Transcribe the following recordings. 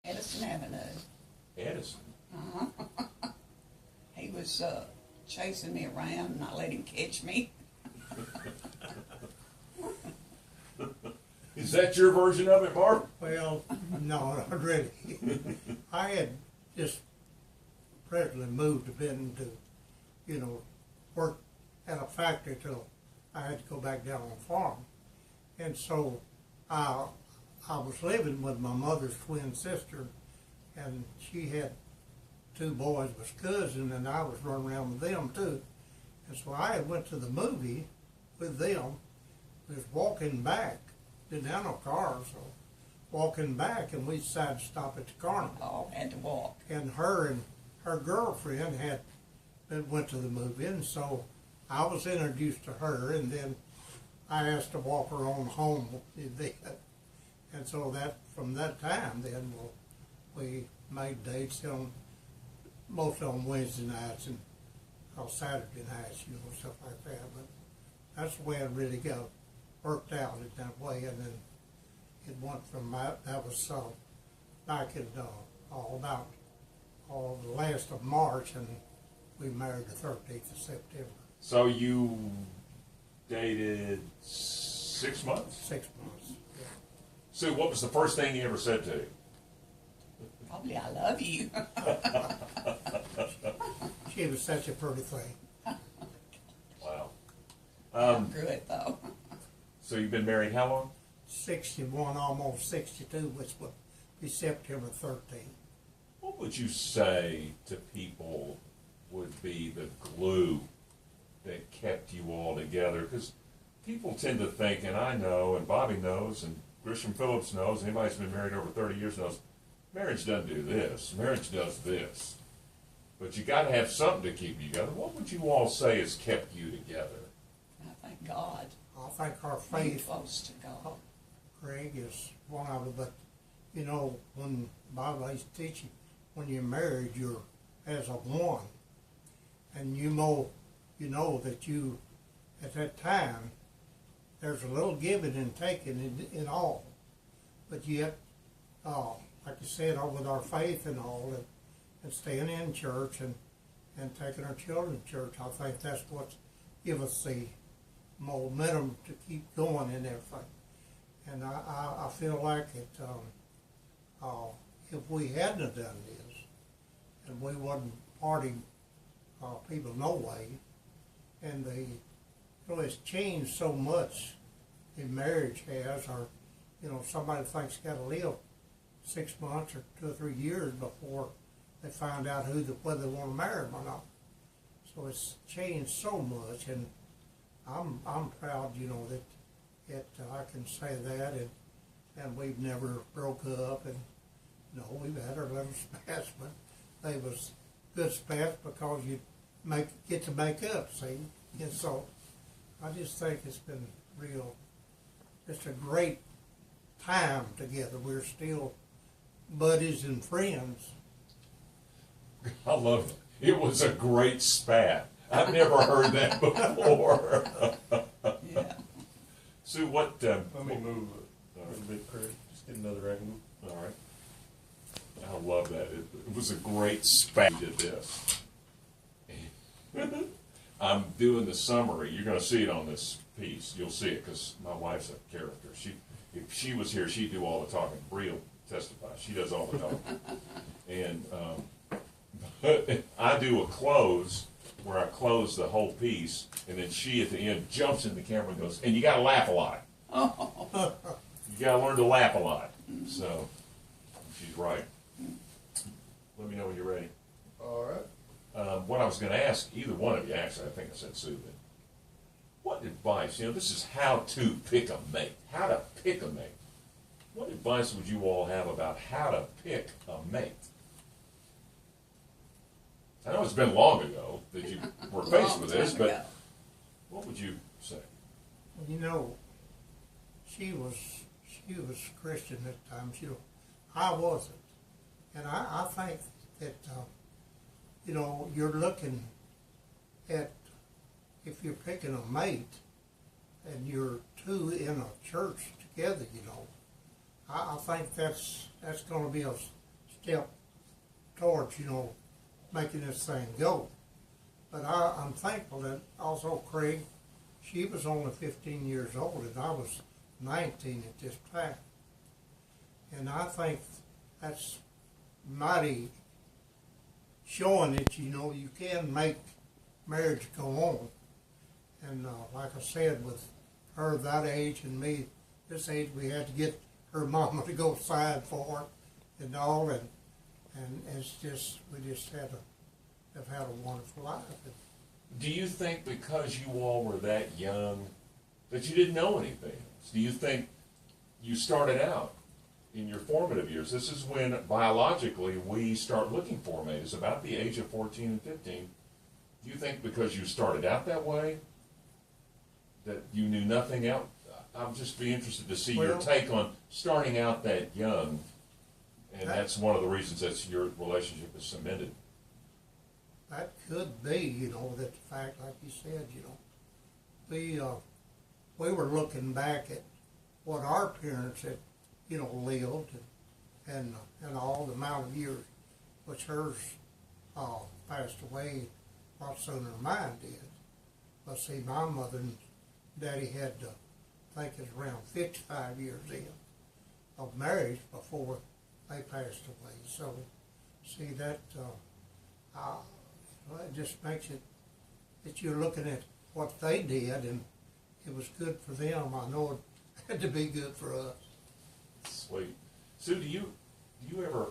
Edison Avenue. Edison. Uh-huh. He was chasing me around and I let him catch me. Is that your version of it, Mark? Well, no, not really. I had just presently moved to, work at a factory till I had to go back down on the farm. And so I was living with my mother's twin sister, and she had two boys was cousins, and I was running around with them too. And so I had went to the movie with them, was walking back, didn't have no car, so walking back, and we decided to stop at the carnival. Oh, had to walk. And her girlfriend went to the movie, and so I was introduced to her, and then I asked to walk her on home with them. And so from that time then we made dates on mostly on Wednesday nights and Saturday nights, stuff like that. But that's the way it really worked out in that way, and then it went from that was back in about the last of March, and we married the 13th of September. So you dated 6 months? 6 months, yeah. Sue, what was the first thing he ever said to you? Probably I love you. She was such a pretty thing. Wow. I'm good though. So you've been married how long? 61, almost 62, which would be September 13th. What would you say to people would be the glue that kept you all together? Because people tend to think, and I know, and Bobby knows, and Grisham Phillips knows, anybody who's been married over 30 years knows, marriage doesn't do this, marriage does this. But you got to have something to keep you together. What would you all say has kept you together? I thank God. I think our Being faith, close to God. Greg, is one of it. But, when Bible used to teach you, when you're married, you're as a one. And you know that you, at that time, there's a little giving and taking in all. But yet, like you said, with our faith and all, and staying in church and taking our children to church, I think that's what gives us the momentum to keep going in everything. And I feel like if we hadn't have done this, and we wasn't parting people no way, and it's changed so much in marriage has, or somebody thinks got to live 6 months or 2 or 3 years before they find out whether they want to marry them or not. So it's changed so much, and I'm proud, that I can say that, and we've never broke up, and we've had our little spats, but they was good spats because you get to make up, see, and so I just think it's been just a great time together. We're still buddies and friends. I love it. It was a great spat. I've never heard that before. Yeah. Sue, what? Let me move a little bit, Craig. Just get another angle. All right. I love that. It was a great spat. You did this. I'm doing the summary. You're going to see it on this piece. You'll see it because my wife's a character. If she was here, she'd do all the talking. Bree will testify. She does all the talking. And I do a close where I close the whole piece, and then she at the end jumps in the camera and goes, and you got to laugh a lot. Oh. You got to learn to laugh a lot. So she's right. Let me know when you're ready. All right. What I was going to ask either one of you, actually, I think I said Sue, but what advice, this is how to pick a mate, how to pick a mate. What advice would you all have about how to pick a mate? I know it's been long ago that you were faced with this, but what would you say? She was Christian at times. I wasn't, and I think that you're looking at, if you're picking a mate, and you're two in a church together, I think that's going to be a step towards, making this thing go. But I'm thankful that also Craig, she was only 15 years old and I was 19 at this time. And I think that's mighty showing that, you can make marriage go on. And like I said, with her that age and me this age, we had to get her mama to go sign for it and all, and it's just, we just have had a wonderful life. Do you think because you all were that young that you didn't know anything else? Do you think you started out in your formative years? This is when biologically we start looking for a mate. It's about the age of 14 and 15. Do you think because you started out that way that you knew nothing else? I'll just be interested to see your take on starting out that young, and that's one of the reasons that your relationship is cemented. That could be, that the fact, like you said, we were looking back at what our parents had, lived and all the amount of years, which hers passed away a lot sooner than mine did. But see, my mother and daddy had, I think it was around 55 years in of marriage before they passed away. So, see, that it just makes it that you're looking at what they did, and it was good for them. I know it had to be good for us. Sweet. Sue, do you ever,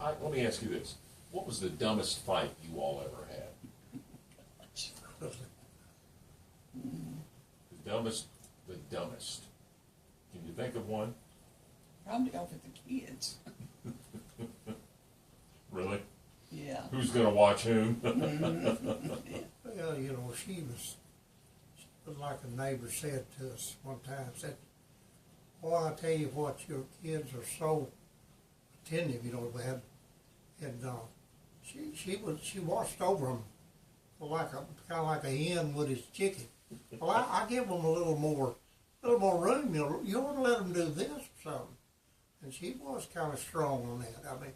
let me ask you this. What was the dumbest fight you all ever had? The dumbest. Can you think of one? Probably over the kids. Really? Yeah. Who's going to watch whom? Well, she was like a neighbor said to us one time, said, "Oh, I tell you what, your kids are so attentive, Dad." And she watched over them kind of like a hen would his chicken. Well, I give them a little more room. You ought to let them do this or something. And she was kind of strong on that. I mean,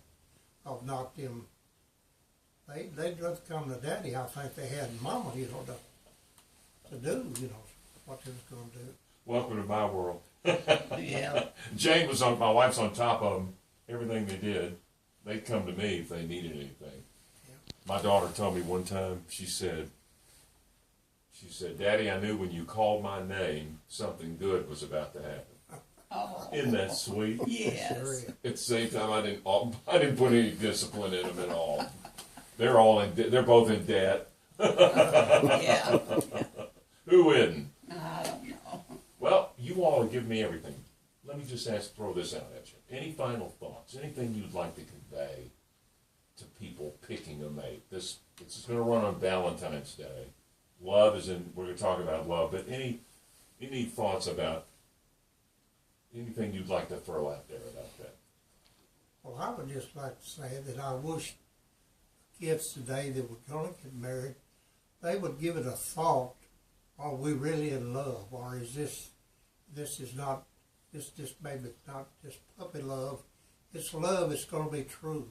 of not them. They'd rather come to Daddy. I think they had Mama, to do, what they was going to do. Welcome to my world. Yeah. Jane my wife's on top of them. Everything they did, they'd come to me if they needed anything. Yeah. My daughter told me one time, she said, "Daddy, I knew when you called my name, something good was about to happen." Oh. Isn't that sweet? Yes. Sure. At the same time, I didn't put any discipline in them at all. They're both in debt. Yeah. Who isn't? I don't know. Well, you all have given me everything. Let me just throw this out at you. Any final thoughts? Anything you'd like to convey to people picking a mate? This is going to run on Valentine's Day. We're going to talk about love, but any thoughts about anything you'd like to throw out there about that? Well, I would just like to say that I wish kids today that were going to get married, they would give it a thought. Are we really in love, or is this maybe not just puppy love? It's love. It's going to be true.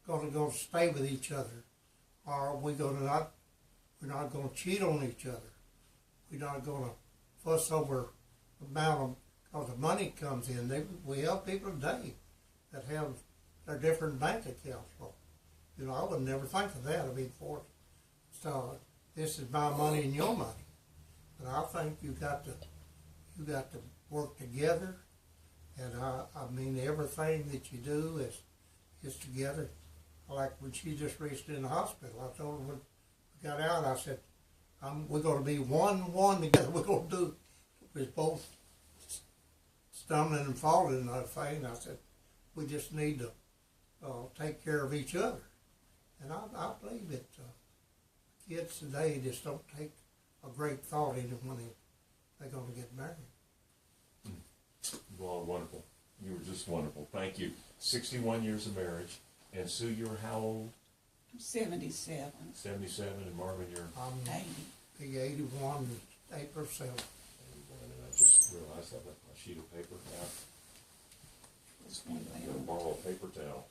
Going to stay with each other, or we're not going to cheat on each other. We're not going to fuss over the amount of, because the money comes in. We have people today that have their different bank accounts. Well, I would never think of that. So this is my money and your money. But I think you got to work together, and I mean everything that you do is together. Like when she just reached in the hospital, I told her when we got out, I said, we're going to be one together. We're going to do. We was both stumbling and falling and everything. I said, we just need to take care of each other. And I believe that kids today just don't take a great thought into when they're going to get married. You all are wonderful. You were just wonderful. Thank you. 61 years of marriage. And Sue, you're how old? I'm 77. 77. And Marvin, you're? I'm 80. 81, April 7th. 81. And I just realized I left my sheet of paper out. Just one I'm gonna down. borrow a paper towel.